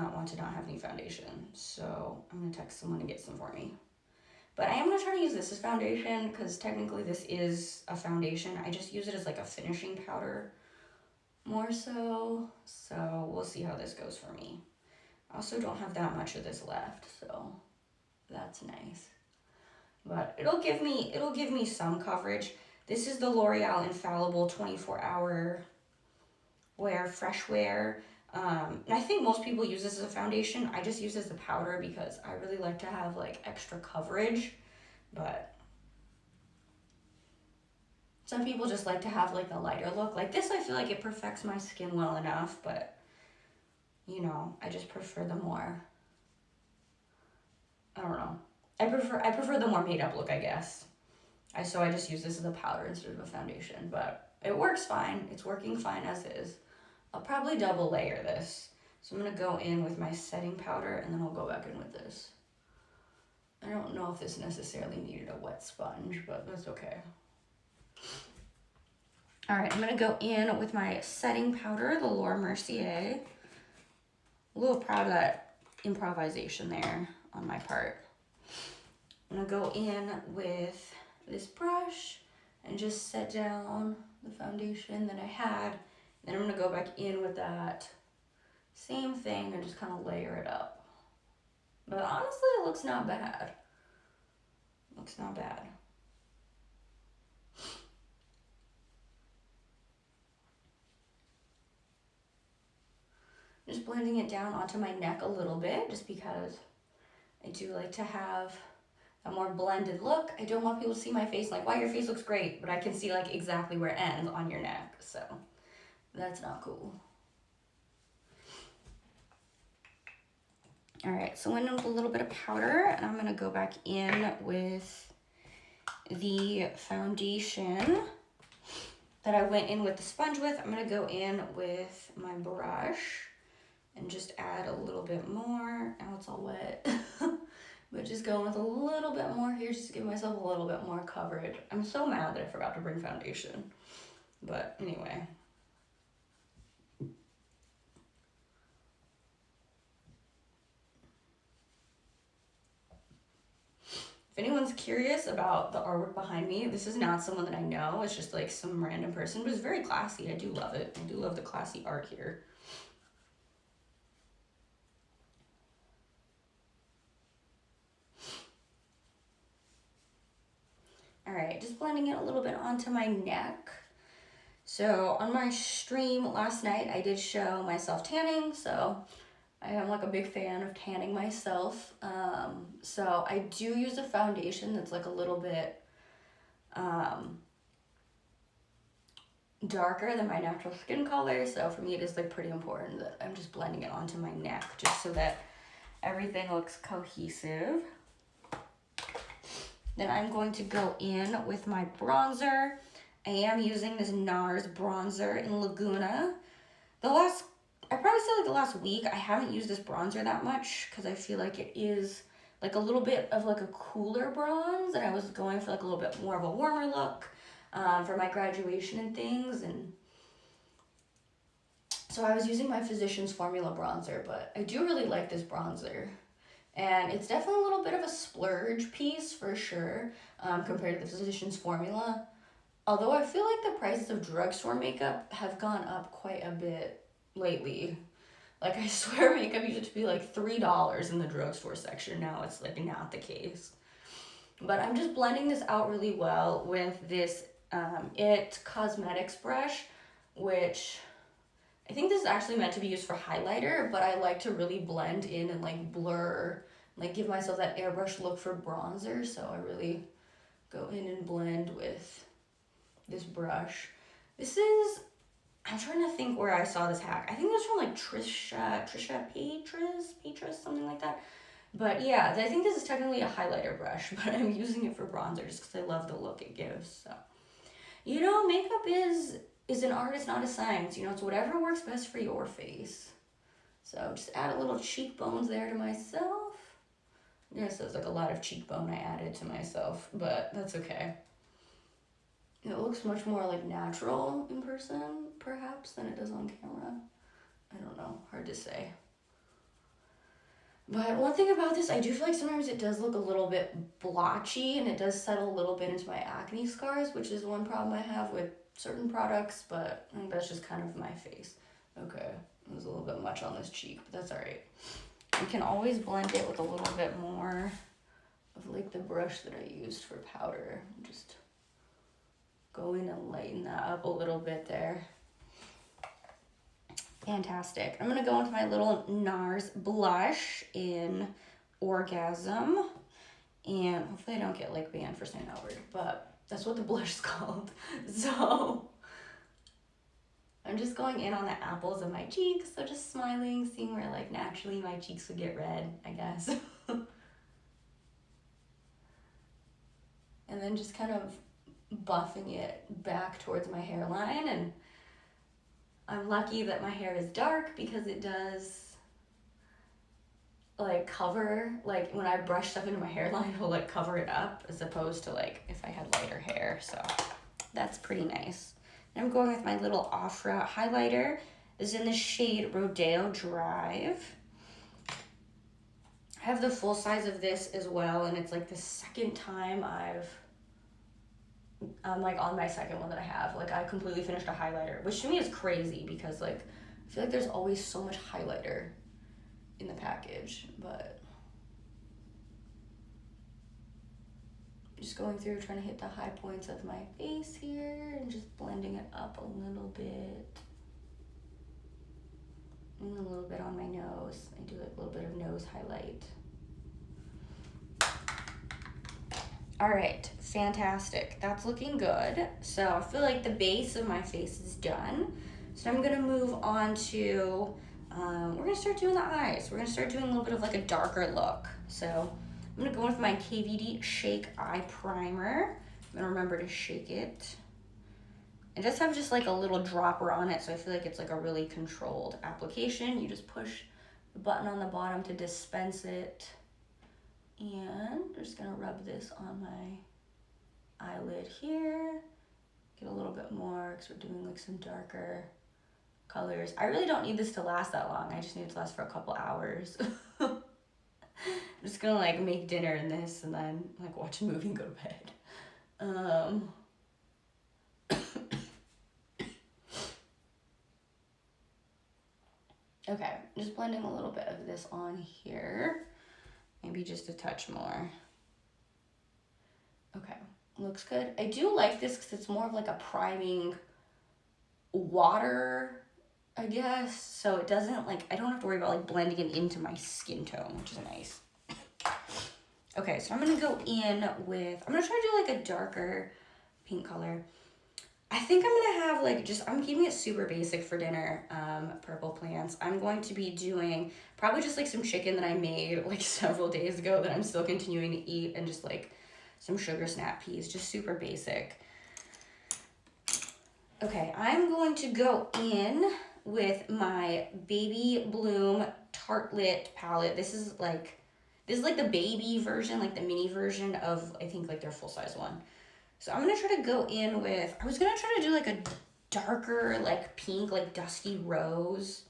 not want to not have any foundation. So I'm going to text someone to get some for me. But I am going to try to use this as foundation because technically this is a foundation. I just use it as like a finishing powder more so. So we'll see how this goes for me. I also don't have that much of this left, so that's nice. But it'll give me some coverage. This is the L'Oreal Infallible 24-hour wear fresh wear. And I think most people use this as a foundation. I just use this as a powder because I really like to have like extra coverage. But some people just like to have like a lighter look. Like this, I feel like it perfects my skin well enough, but you know, I just prefer the more, I don't know. I prefer the more made up look, I guess. So I just use this as a powder instead of a foundation, but it works fine. It's working fine as is. I'll probably double layer this. So I'm gonna go in with my setting powder and then I'll go back in with this. I don't know if this necessarily needed a wet sponge, but that's okay. All right, I'm gonna go in with my setting powder, the Laura Mercier. A little proud of that improvisation there on my part. I'm gonna go in with this brush and just set down the foundation that I had. Then I'm gonna go back in with that same thing and just kind of layer it up. But honestly, it looks not bad. Looks not bad. Just blending it down onto my neck a little bit, just because I do like to have a more blended look. I don't want people to see my face like, wow, your face looks great, but I can see like exactly where it ends on your neck, so that's not cool. All right, so I went in with a little bit of powder, and I'm gonna go back in with the foundation that I went in with the sponge with. I'm gonna go in with my brush and just add a little bit more. Now it's all wet. But just going with a little bit more here just to give myself a little bit more coverage. I'm so mad that I forgot to bring foundation. But anyway. If anyone's curious about the artwork behind me, this is not someone that I know. It's just like some random person, but it's very classy. I do love it. I do love the classy art here. All right, just blending it a little bit onto my neck. So on my stream last night, I did show myself tanning. So I am like a big fan of tanning myself. So I do use a foundation that's like a little bit darker than my natural skin color. So for me, it is like pretty important that I'm just blending it onto my neck just so that everything looks cohesive. Then I'm going to go in with my bronzer. I am using this Nars bronzer in Laguna. I probably say like the last week, I haven't used this bronzer that much because I feel like it is like a little bit of like a cooler bronze, and I was going for like a little bit more of a warmer look for my graduation and things. And so I was using my Physicians Formula bronzer, but I do really like this bronzer. And it's definitely a little bit of a splurge piece for sure compared to the Physicians Formula. Although I feel like the prices of drugstore makeup have gone up quite a bit lately. Like I swear makeup used to be like $3 in the drugstore section. Now it's like not the case. But I'm just blending this out really well with this It Cosmetics brush, which I think this is actually meant to be used for highlighter, but I like to really blend in and like blur, like give myself that airbrush look for bronzer. So I really go in and blend with this brush. I'm trying to think where I saw this hack. I think it was from like Trisha Paytas, something like that. But yeah, I think this is technically a highlighter brush, but I'm using it for bronzer just because I love the look it gives. So, you know, makeup is an art, it's not a science. You know, it's whatever works best for your face. So just add a little cheekbones there to myself. Yes, there's like a lot of cheekbone I added to myself, but that's okay. It looks much more like natural in person, perhaps, than it does on camera. I don't know, hard to say. But one thing about this, I do feel like sometimes it does look a little bit blotchy and it does settle a little bit into my acne scars, which is one problem I have with certain products, but I think that's just kind of my face. Okay, it was a little bit much on this cheek, but that's all right. You can always blend it with a little bit more of like the brush that I used for powder. Just go in and lighten that up a little bit there. Fantastic. I'm gonna go into my little Nars Blush in Orgasm. And hopefully I don't get like banned for saying that word, but that's what the blush is called. So I'm just going in on the apples of my cheeks. So just smiling, seeing where like naturally my cheeks would get red, I guess. And then just kind of buffing it back towards my hairline. And I'm lucky that my hair is dark because it does like cover, like when I brush stuff into my hairline, it'll like cover it up as opposed to like if I had lighter hair. So that's pretty nice. And I'm going with my little Ofra highlighter. This is in the shade Rodeo Drive. I have the full size of this as well, and it's like the second time I'm like on my second one that I have. Like I completely finished a highlighter, which to me is crazy because like I feel like there's always so much highlighter in the package, but just going through trying to hit the high points of my face here and just blending it up a little bit. And a little bit on my nose. I do like a little bit of nose highlight. All right, fantastic. That's looking good. So I feel like the base of my face is done. So I'm gonna move on to, we're gonna start doing the eyes. We're gonna start doing a little bit of like a darker look. So I'm gonna go with my KVD Shake Eye Primer. I'm gonna remember to shake it. It does have just like a little dropper on it, so I feel like it's like a really controlled application. You just push the button on the bottom to dispense it. And I'm just gonna rub this on my eyelid here. Get a little bit more because we're doing like some darker colors. I really don't need this to last that long. I just need it to last for a couple hours. I'm just gonna like make dinner in this and then like watch a movie and go to bed. Okay, just blending a little bit of this on here. Maybe just a touch more. Okay, looks good. I do like this because it's more of like a priming water, I guess. So it doesn't like, I don't have to worry about like blending it into my skin tone, which is nice. Okay, so I'm gonna go in with, I'm gonna try to do like a darker pink color. I think I'm gonna have like just, I'm keeping it super basic for dinner, purple plants. I'm going to be doing probably just like some chicken that I made like several days ago that I'm still continuing to eat, and just like some sugar snap peas, just super basic. Okay, I'm going to go in with my Baby Bloom Tartlet palette. This is like the baby version, like the mini version of, I think like their full-size one. So I'm gonna try to go in with, I was gonna try to do like a darker, like pink, like dusty rose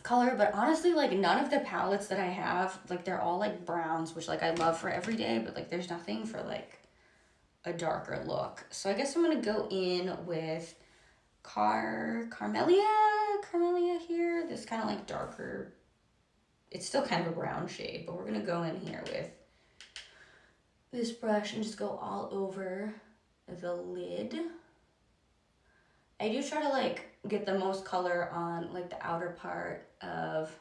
color, but honestly, like none of the palettes that I have, like they're all like browns, which like I love for every day, but like there's nothing for like a darker look. So I guess I'm gonna go in with Carmelia here, this kind of like darker, it's still kind of a brown shade, but we're gonna go in here with this brush and just go all over the lid. I do try to like get the most color on like the outer part of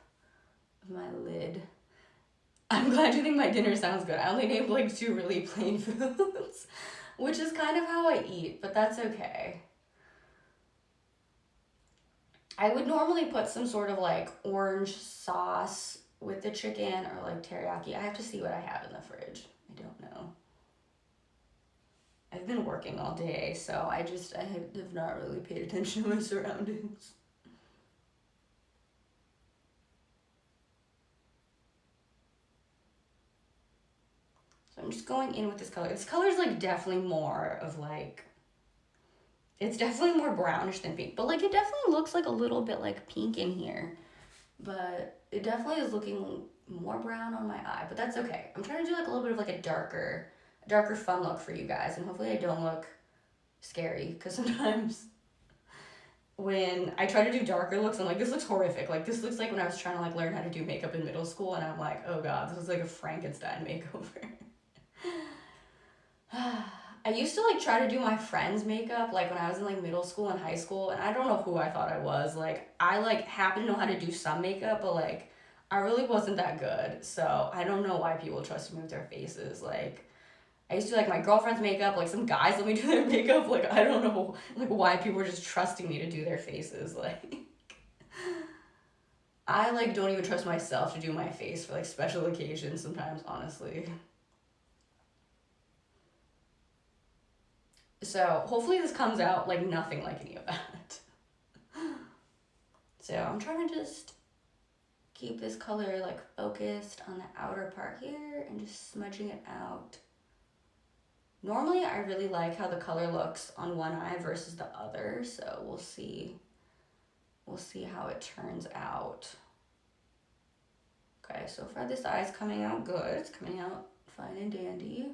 my lid. I'm glad you think my dinner sounds good. I only named like 2 really plain foods, which is kind of how I eat, but that's okay. I would normally put some sort of like orange sauce with the chicken or like teriyaki. I have to see what I have in the fridge. I don't know. I've been working all day, so I have not really paid attention to my surroundings. So I'm just going in with this color. This color is like definitely more of like, it's definitely more brownish than pink, but like it definitely looks like a little bit like pink in here. but it definitely is looking more brown on my eye, but that's okay. I'm trying to do like a little bit of like a darker fun look for you guys, and hopefully I don't look scary, because sometimes when I try to do darker looks, I'm like, this looks horrific. Like, this looks like when I was trying to like learn how to do makeup in middle school, and I'm like, oh god, this is like a Frankenstein makeover. I used to like try to do my friends' makeup like when I was in like middle school and high school, and I don't know who I thought I was. Like, I like happen to know how to do some makeup, but like I really wasn't that good. So I don't know why people trust me with their faces. Like, I used to do like my girlfriend's makeup, like some guys let me do their makeup. Like, I don't know like why people are just trusting me to do their faces. Like, I like don't even trust myself to do my face for like special occasions sometimes, honestly. So hopefully this comes out like nothing like any of that. So I'm trying to just keep this color like focused on the outer part here and just smudging it out. Normally I really like how the color looks on one eye versus the other, so we'll see. We'll see how it turns out. Okay, so far this eye is coming out good. It's coming out fine and dandy.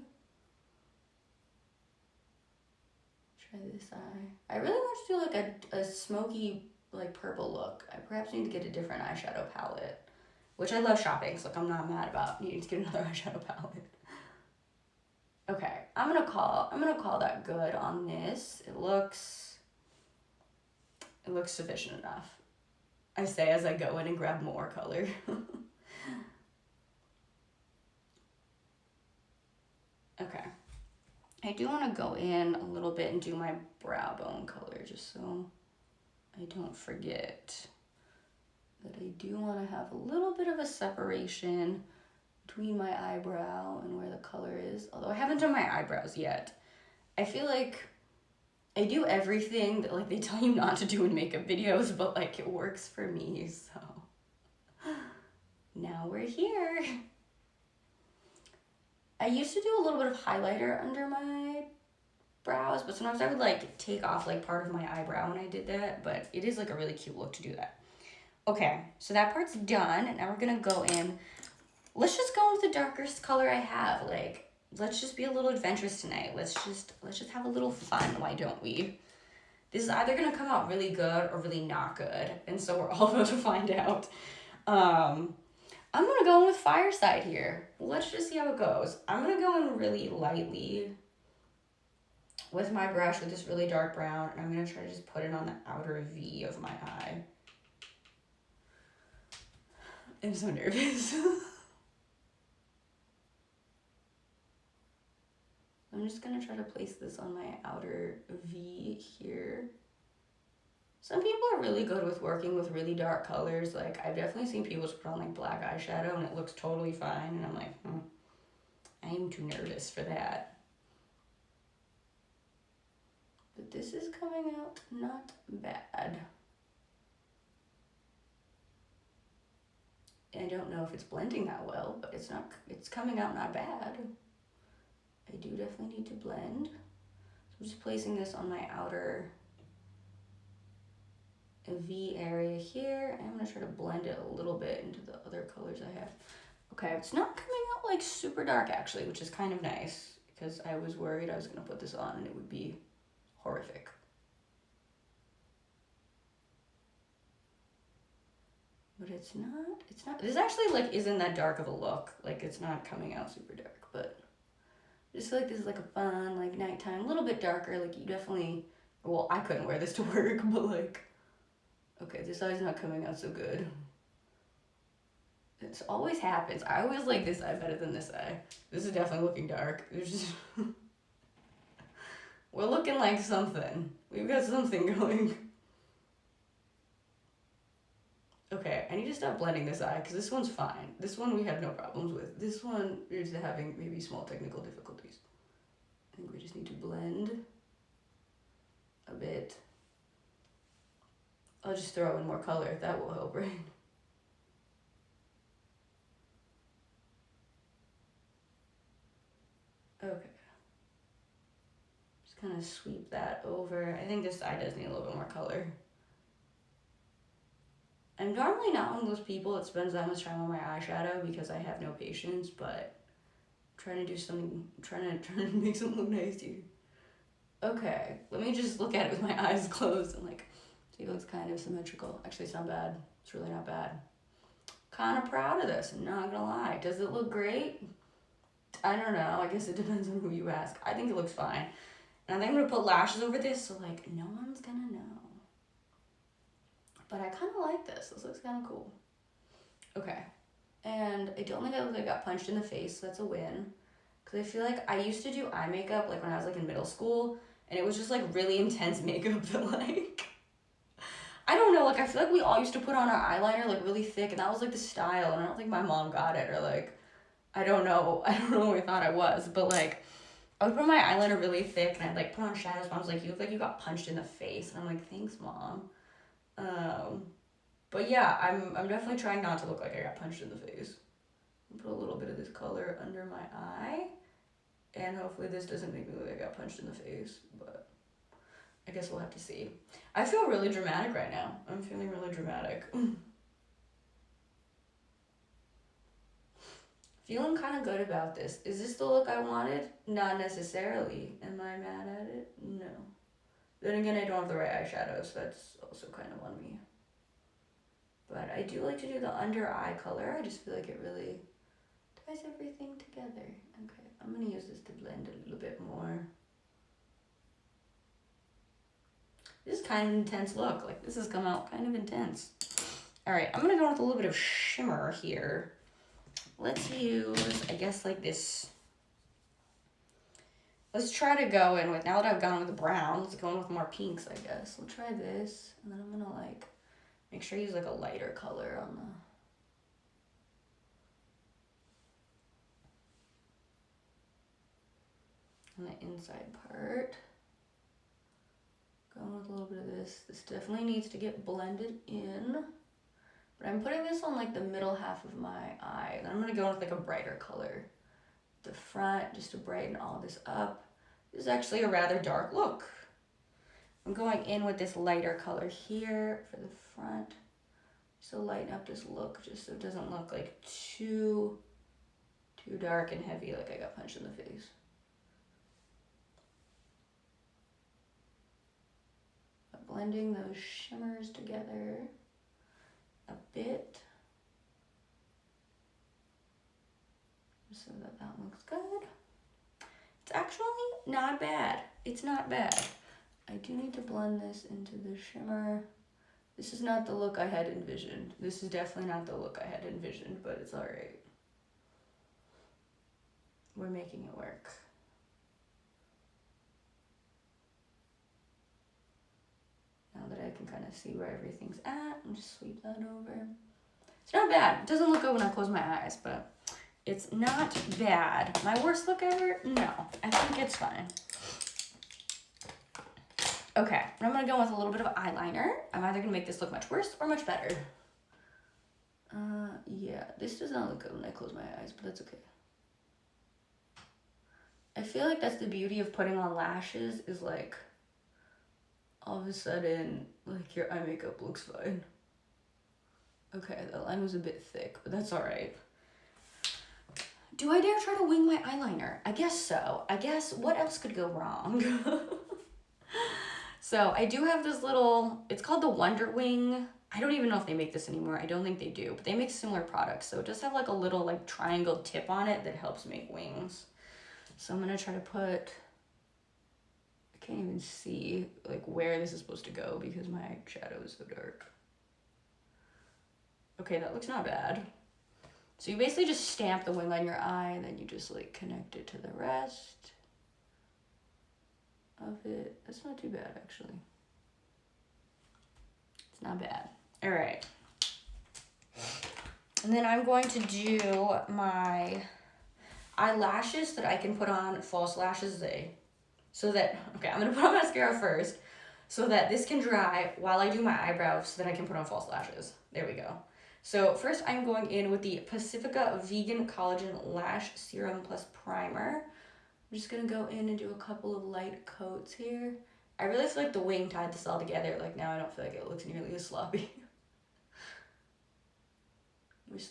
Try this eye. I really want to do like a smoky like purple look. I perhaps need to get a different eyeshadow palette, which I love shopping, so like I'm not mad about needing to get another eyeshadow palette. Okay, I'm gonna call that good on this. It looks sufficient enough. I say as I go in and grab more color. Okay. I do want to go in a little bit and do my brow bone color just so I don't forget that I do want to have a little bit of a separation between my eyebrow and where the color is. Although I haven't done my eyebrows yet. I feel like I do everything that like they tell you not to do in makeup videos, but like it works for me, so now we're here. I used to do a little bit of highlighter under my brows, but sometimes I would like take off like part of my eyebrow when I did that, but it is like a really cute look to do that. Okay, so that part's done, and now we're gonna go in. Let's just go with the darkest color I have. Like, let's just be a little adventurous tonight. Let's just have a little fun, why don't we? This is either gonna come out really good or really not good, and so we're all about to find out. I'm gonna go in with Fireside here. Let's just see how it goes. I'm gonna go in really lightly with my brush with this really dark brown, and I'm gonna try to just put it on the outer V of my eye. I'm so nervous. I'm just gonna try to place this on my outer V here. Some people are really good with working with really dark colors. Like, I've definitely seen people just put on like black eyeshadow and it looks totally fine, and I'm like, I'm too nervous for that. But this is coming out not bad. I don't know if it's blending that well, but it's coming out not bad. I do definitely need to blend. So I'm just placing this on my outer V area here. I'm gonna try to blend it a little bit into the other colors I have. Okay, it's not coming out like super dark actually, which is kind of nice because I was worried I was gonna put this on and it would be horrific. But it's not, this actually like isn't that dark of a look. Like, it's not coming out super dark, but I just feel like this is like a fun, like nighttime, a little bit darker. Like, you definitely, well, I couldn't wear this to work, but like, okay, this eye's not coming out so good. It always happens. I always like this eye better than this eye. This is definitely looking dark. There's just, we're looking like something. We've got something going. Okay, I need to stop blending this eye because this one's fine. This one we have no problems with. This one is having maybe small technical difficulties. I think we just need to blend a bit. I'll just throw in more color if that will help, right? Okay. Just kind of sweep that over. I think this eye does need a little bit more color. I'm normally not one of those people that spends that much time on my eyeshadow because I have no patience, but I'm trying to do something, trying to make something look nice here. Okay, let me just look at it with my eyes closed and like, see if it looks kind of symmetrical. Actually, it's not bad. It's really not bad. Kind of proud of this, I'm not gonna lie. Does it look great? I don't know. I guess it depends on who you ask. I think it looks fine. And I think I'm gonna put lashes over this so like no one's gonna know. But I kind of like this. This looks kind of cool. Okay. And I don't think I look like I got punched in the face, so that's a win. Because I feel like I used to do eye makeup like when I was like in middle school, and it was just like really intense makeup that like, I don't know, like I feel like we all used to put on our eyeliner like really thick, and that was like the style, and I don't think my mom got it, or like, I don't know what I thought I was, but like, I would put my eyeliner really thick, and I'd like put on shadows. Mom's like, you look like you got punched in the face, and I'm like, thanks, Mom. But yeah, I'm definitely trying not to look like I got punched in the face. I'll put a little bit of this color under my eye, and hopefully this doesn't make me look like I got punched in the face, but I guess we'll have to see. I feel really dramatic right now. I'm feeling really dramatic. Feeling kind of good about this. Is this the look I wanted? Not necessarily. Am I mad at it? No. Then again, I don't have the right eyeshadow, so that's also kind of on me. But I do like to do the under eye color. I just feel like it really ties everything together. Okay, I'm gonna use this to blend a little bit more. This is kind of an intense look. Like, this has come out kind of intense. All right, I'm gonna go with a little bit of shimmer here. Let's use, I guess, like this. Let's try to go in with, now that I've gone with the brown, let's go in with more pinks, I guess. We'll try this, and then I'm gonna like, make sure I use like a lighter color on the inside part. Going with a little bit of this. This definitely needs to get blended in. But I'm putting this on like the middle half of my eye. And then I'm gonna go with like a brighter color. The front, just to brighten all this up. This is actually a rather dark look. I'm going in with this lighter color here for the front. So lighten up this look just so it doesn't look like too dark and heavy like I got punched in the face. But blending those shimmers together a bit so that looks good. It's actually not bad. It's not bad. I do need to blend this into the shimmer. This is not the look I had envisioned. This is definitely not the look I had envisioned, but it's all right. We're making it work. Now that I can kind of see where everything's at, and just sweep that over. It's not bad. It doesn't look good when I close my eyes, but it's not bad. My worst look ever? No, I think it's fine. Okay, I'm gonna go with a little bit of eyeliner. I'm either gonna make this look much worse or much better. Yeah, this does not look good when I close my eyes, but that's okay. I feel like that's the beauty of putting on lashes, is like, all of a sudden, like, your eye makeup looks fine. Okay, that line was a bit thick, but that's all right. Do I dare try to wing my eyeliner? I guess so. I guess, what else could go wrong? So I do have this little, it's called the Wonder Wing. I don't even know if they make this anymore. I don't think they do, but they make similar products. So it does have like a little like triangle tip on it that helps make wings. So I'm gonna try to put, I can't even see like where this is supposed to go because my shadow is so dark. Okay, that looks not bad. So you basically just stamp the wing on your eye and then you just like connect it to the rest of it. That's not too bad, actually. It's not bad. All right. And then I'm going to do my eyelashes so that I can put on false lashes. So that, okay, I'm gonna put on mascara first so that this can dry while I do my eyebrows so that I can put on false lashes. There we go. So first I'm going in with the Pacifica Vegan Collagen Lash Serum Plus Primer. I'm just gonna go in and do a couple of light coats here. I really feel like the wing tied this all together. Like now I don't feel like it looks nearly as sloppy.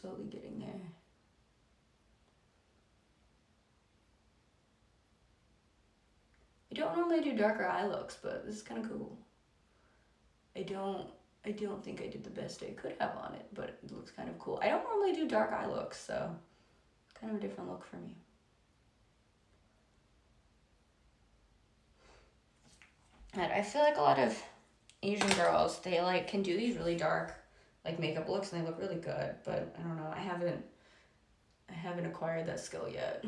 slowly getting there. I don't normally do darker eye looks, but this is kind of cool. I don't think I did the best I could have on it, but it looks kind of cool. I don't normally do dark eye looks, so it's kind of a different look for me. And I feel like a lot of Asian girls, they like can do these really dark like makeup looks and they look really good, but I don't know, I haven't acquired that skill yet.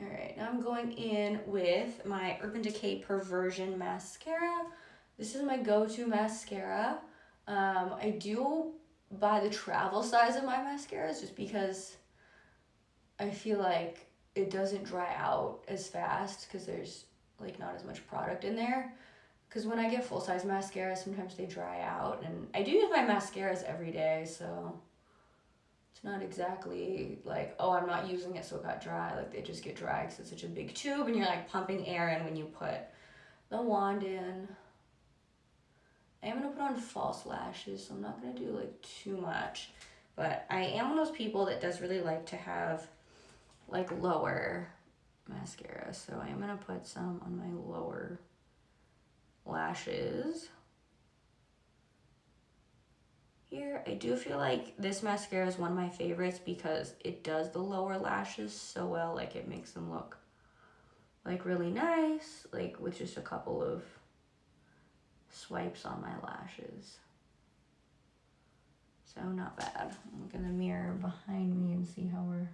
Alright, now I'm going in with my Urban Decay Perversion Mascara. This is my go-to mascara. I do buy the travel size of my mascaras just because I feel like it doesn't dry out as fast because there's like not as much product in there. Because when I get full-size mascara, sometimes they dry out. And I do use my mascaras every day, so it's not exactly like, oh, I'm not using it so it got dry. Like, they just get dry because it's such a big tube and you're like pumping air in when you put the wand in. I am going to put on false lashes, so I'm not going to do like too much. But I am one of those people that does really like to have like lower mascara. So I am going to put some on my lower lashes. Here, I do feel like this mascara is one of my favorites because it does the lower lashes so well. Like, it makes them look like really nice, like with just a couple of swipes on my lashes. So not bad. Look in the mirror behind me and see how we're